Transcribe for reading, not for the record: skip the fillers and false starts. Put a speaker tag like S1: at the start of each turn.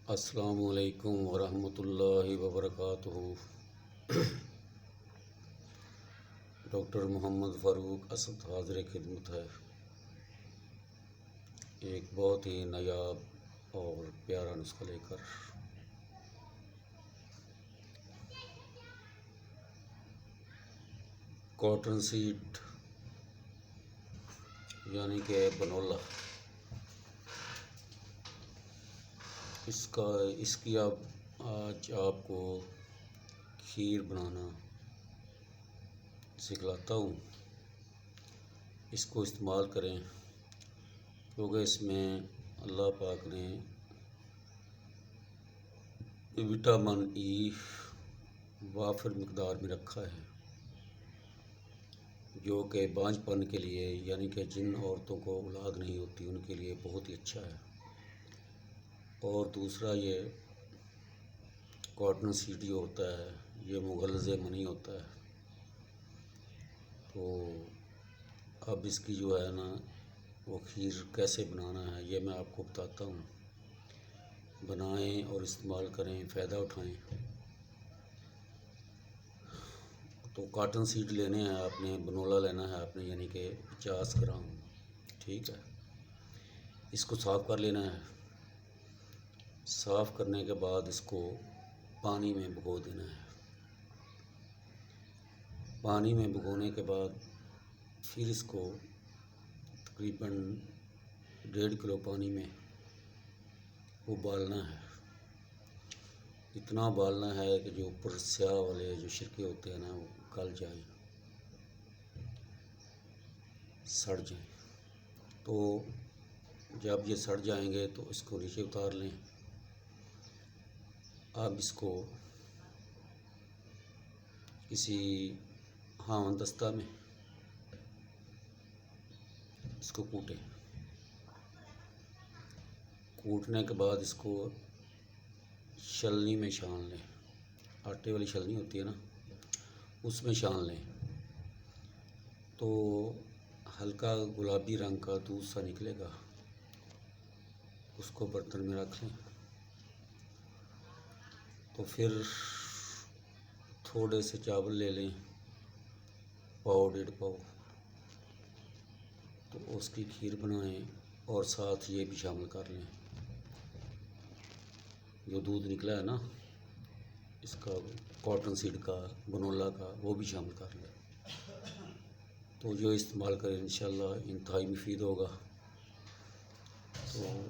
S1: السلام علیکم ورحمۃ اللہ وبرکاتہ۔ ڈاکٹر محمد فاروق اسد حاضر خدمت ہے۔ ایک بہت ہی نایاب اور پیارا نسخہ لے کر کاٹن سیڈ یعنی کہ بنولا، اس کی آج آپ کو کھیر بنانا سکھلاتا ہوں۔ اس کو استعمال کریں کیونکہ اس میں اللہ پاک نے وٹامن ای وافر مقدار میں رکھا ہے، جو کہ بانجھ پن کے لیے یعنی کہ جن عورتوں کو اولاد نہیں ہوتی ان کے لیے بہت ہی اچھا ہے۔ اور دوسرا یہ کاٹن سیڈ جو ہوتا ہے یہ مغلظ منی ہوتا ہے۔ تو اب اس کی جو ہے نا وہ کھیر کیسے بنانا ہے یہ میں آپ کو بتاتا ہوں۔ بنائیں اور استعمال کریں، فائدہ اٹھائیں۔ تو کاٹن سیڈ لینے ہیں آپ نے، بنولا لینا ہے آپ نے یعنی کہ 50 گرام، ٹھیک ہے۔ اس کو صاف کر لینا ہے۔ صاف کرنے کے بعد اس کو پانی میں بھگو دینا ہے۔ پانی میں بھگونے کے بعد پھر اس کو تقریباً 1.5 کلو پانی میں ابالنا ہے۔ اتنا ابالنا ہے کہ جو اوپر سیاہ والے جو شرکے ہوتے ہیں نا وہ گل جائیں، سڑ جائیں۔ تو جب یہ سڑ جائیں گے تو اس کو نیچے اتار لیں۔ اب اس کو کسی ہاون دستہ میں اس کو کوٹیں۔ کوٹنے کے بعد اس کو چھلنی میں چھان لیں، آٹے والی چھلنی ہوتی ہے نا اس میں چھان لیں۔ تو ہلکا گلابی رنگ کا دودھ سا نکلے گا، اس کو برتن میں رکھ لیں۔ تو پھر تھوڑے سے چاول لے لیں، 1.5 پاؤ، تو اس کی کھیر بنائیں اور ساتھ یہ بھی شامل کر لیں، جو دودھ نکلا ہے نا اس کا کاٹن سیڈ کا بنولا کا وہ بھی شامل کر لیں۔ تو جو استعمال کریں انشاءاللہ انتہائی مفید ہوگا۔ تو